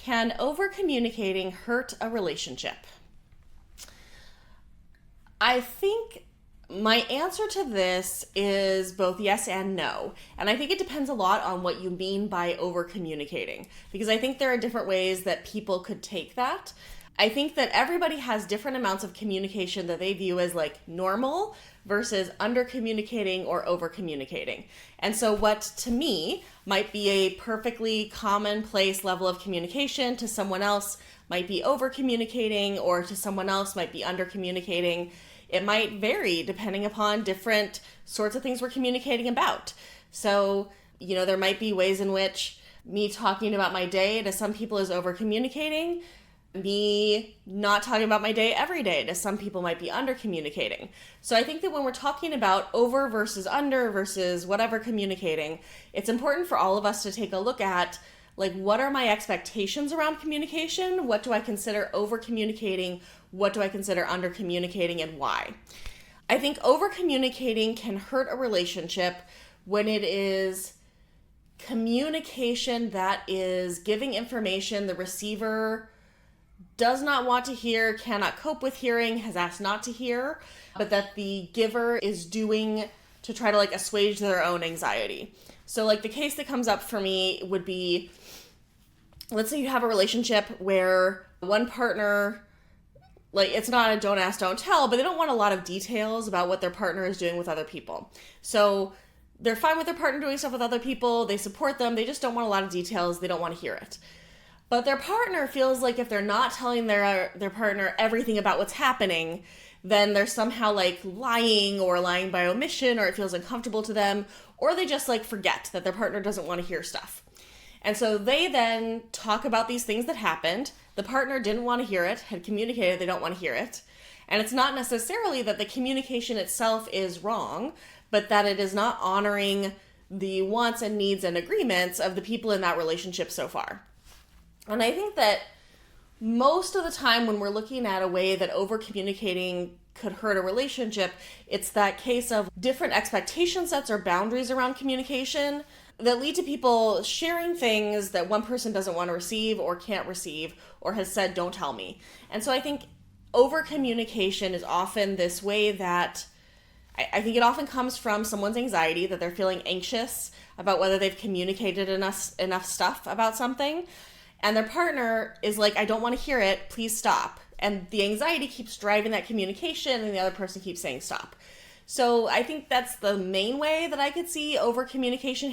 Can over-communicating hurt a relationship? I think my answer to this is both yes and no. And I think it depends a lot on what you mean by over-communicating, because I think there are different ways that people could take that. I think that everybody has different amounts of communication that they view as like normal versus under communicating or over communicating. And so what to me might be a perfectly commonplace level of communication to someone else might be over communicating, or to someone else might be under communicating. It might vary depending upon different sorts of things we're communicating about. So, there might be ways in which me talking about my day to some people is over communicating. Me not talking about my day every day to some people might be under communicating. So I think that when we're talking about over versus under versus whatever communicating, it's important for all of us to take a look at, like, what are my expectations around communication? What do I consider over communicating? What do I consider under communicating, and why? I think over communicating can hurt a relationship when it is communication that is giving information the receiver does not want to hear, cannot cope with hearing, has asked not to hear, but that the giver is doing to try to like assuage their own anxiety. So like the case that comes up for me would be, let's say you have a relationship where one partner, like, it's not a don't ask, don't tell, but they don't want a lot of details about what their partner is doing with other people. So they're fine with their partner doing stuff with other people, they support them, they just don't want a lot of details, they don't want to hear it. But their partner feels like if they're not telling their partner everything about what's happening, then they're somehow like lying or lying by omission, or it feels uncomfortable to them, or they just like forget that their partner doesn't want to hear stuff. And so they then talk about these things that happened. The partner didn't want to hear it, had communicated they don't want to hear it. And it's not necessarily that the communication itself is wrong, but that it is not honoring the wants and needs and agreements of the people in that relationship so far. And I think that most of the time when we're looking at a way that over-communicating could hurt a relationship, it's that case of different expectation sets or boundaries around communication that lead to people sharing things that one person doesn't want to receive or can't receive or has said, don't tell me. And so I think over-communication is often this way that I think it often comes from someone's anxiety, that they're feeling anxious about whether they've communicated enough stuff about something. And their partner is like, I don't want to hear it, please stop. And the anxiety keeps driving that communication, and the other person keeps saying stop. So I think that's the main way that I could see over-communication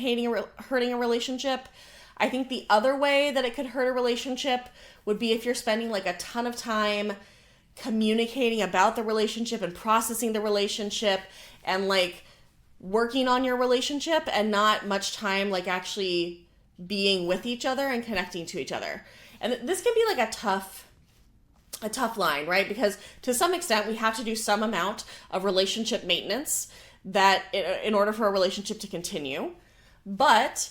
hurting a relationship. I think the other way that it could hurt a relationship would be if you're spending like a ton of time communicating about the relationship and processing the relationship and like working on your relationship, and not much time like actually being with each other and connecting to each other. And this can be like a tough line, right? Because to some extent we have to do some amount of relationship maintenance that in order for a relationship to continue. But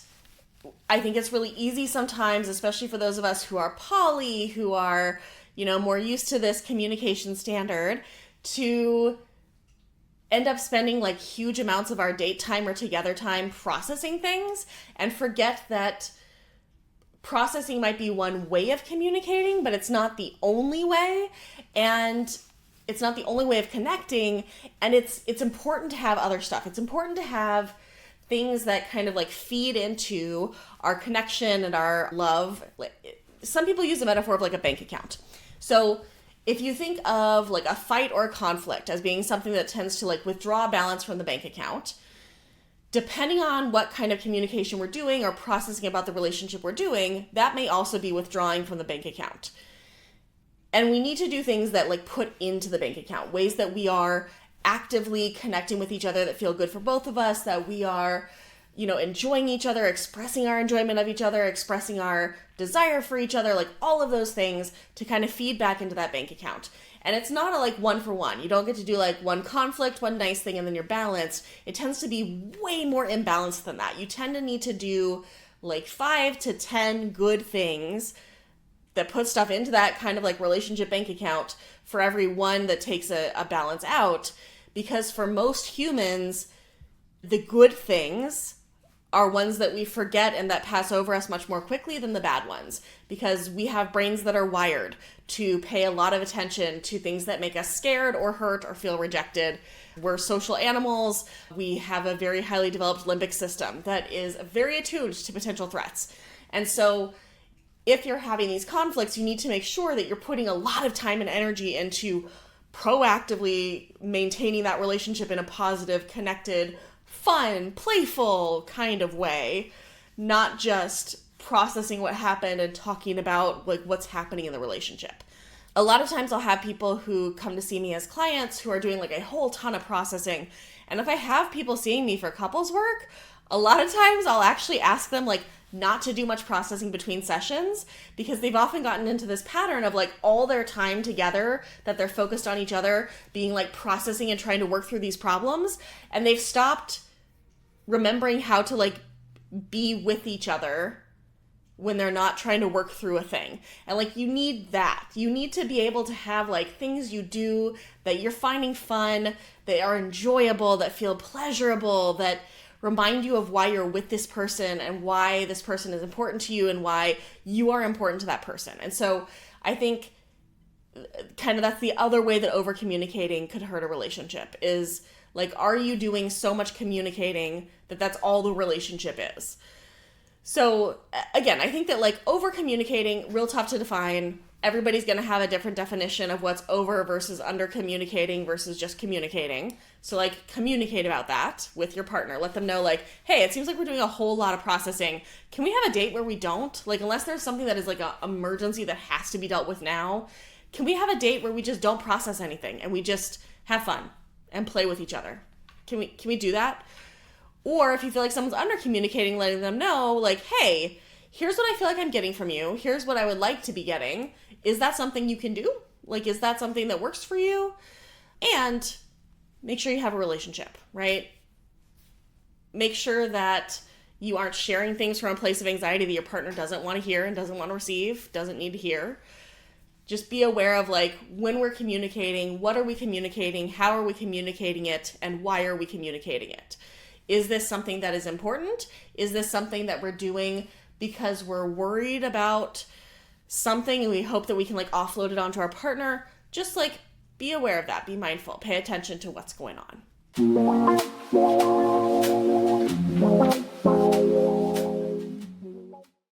I think it's really easy sometimes, especially for those of us who are poly, who are, more used to this communication standard, to end up spending like huge amounts of our date time or together time processing things, and forget that processing might be one way of communicating, but it's not the only way, and it's not the only way of connecting. And it's important to have other stuff. It's important to have things that kind of like feed into our connection and our love. Some people use the metaphor of like a bank account. So if you think of like a fight or a conflict as being something that tends to like withdraw balance from the bank account, depending on what kind of communication we're doing or processing about the relationship we're doing, that may also be withdrawing from the bank account. And we need to do things that like put into the bank account, ways that we are actively connecting with each other that feel good for both of us, that we are, enjoying each other, expressing our enjoyment of each other, expressing our desire for each other, like all of those things to kind of feed back into that bank account. And it's not a like one for one. You don't get to do like one conflict, one nice thing, and then you're balanced. It tends to be way more imbalanced than that. You tend to need to do like 5 to 10 good things that put stuff into that kind of like relationship bank account for every one that takes a balance out. Because for most humans, the good things are ones that we forget and that pass over us much more quickly than the bad ones, because we have brains that are wired to pay a lot of attention to things that make us scared or hurt or feel rejected. We're social animals. We have a very highly developed limbic system that is very attuned to potential threats. And so if you're having these conflicts, you need to make sure that you're putting a lot of time and energy into proactively maintaining that relationship in a positive, connected, fun, playful kind of way, not just processing what happened and talking about like what's happening in the relationship. A lot of times I'll have people who come to see me as clients who are doing like a whole ton of processing. And if I have people seeing me for couples work, a lot of times I'll actually ask them like not to do much processing between sessions, because they've often gotten into this pattern of like all their time together that they're focused on each other being like processing and trying to work through these problems, and they've stopped remembering how to like be with each other when they're not trying to work through a thing. And like you need that. You need to be able to have like things you do that you're finding fun, that are enjoyable, that feel pleasurable, that remind you of why you're with this person and why this person is important to you and why you are important to that person. And so I think kind of that's the other way that over communicating could hurt a relationship, is like, are you doing so much communicating that that's all the relationship is? So again, I think that like over communicating, real tough to define. Everybody's going to have a different definition of what's over versus under communicating versus just communicating. So like communicate about that with your partner. Let them know like, hey, it seems like we're doing a whole lot of processing. Can we have a date where we don't? Like, unless there's something that is like an emergency that has to be dealt with now, can we have a date where we just don't process anything and we just have fun and play with each other? Can we do that? Or if you feel like someone's under communicating, letting them know like, hey, here's what I feel like I'm getting from you. Here's what I would like to be getting. Is that something you can do? Like, is that something that works for you? And make sure you have a relationship, right? Make sure that you aren't sharing things from a place of anxiety that your partner doesn't want to hear and doesn't want to receive, doesn't need to hear. Just be aware of like, when we're communicating, what are we communicating? How are we communicating it? And why are we communicating it? Is this something that is important? Is this something that we're doing because we're worried about something and we hope that we can like offload it onto our partner? Just like be aware of that, be mindful, pay attention to what's going on.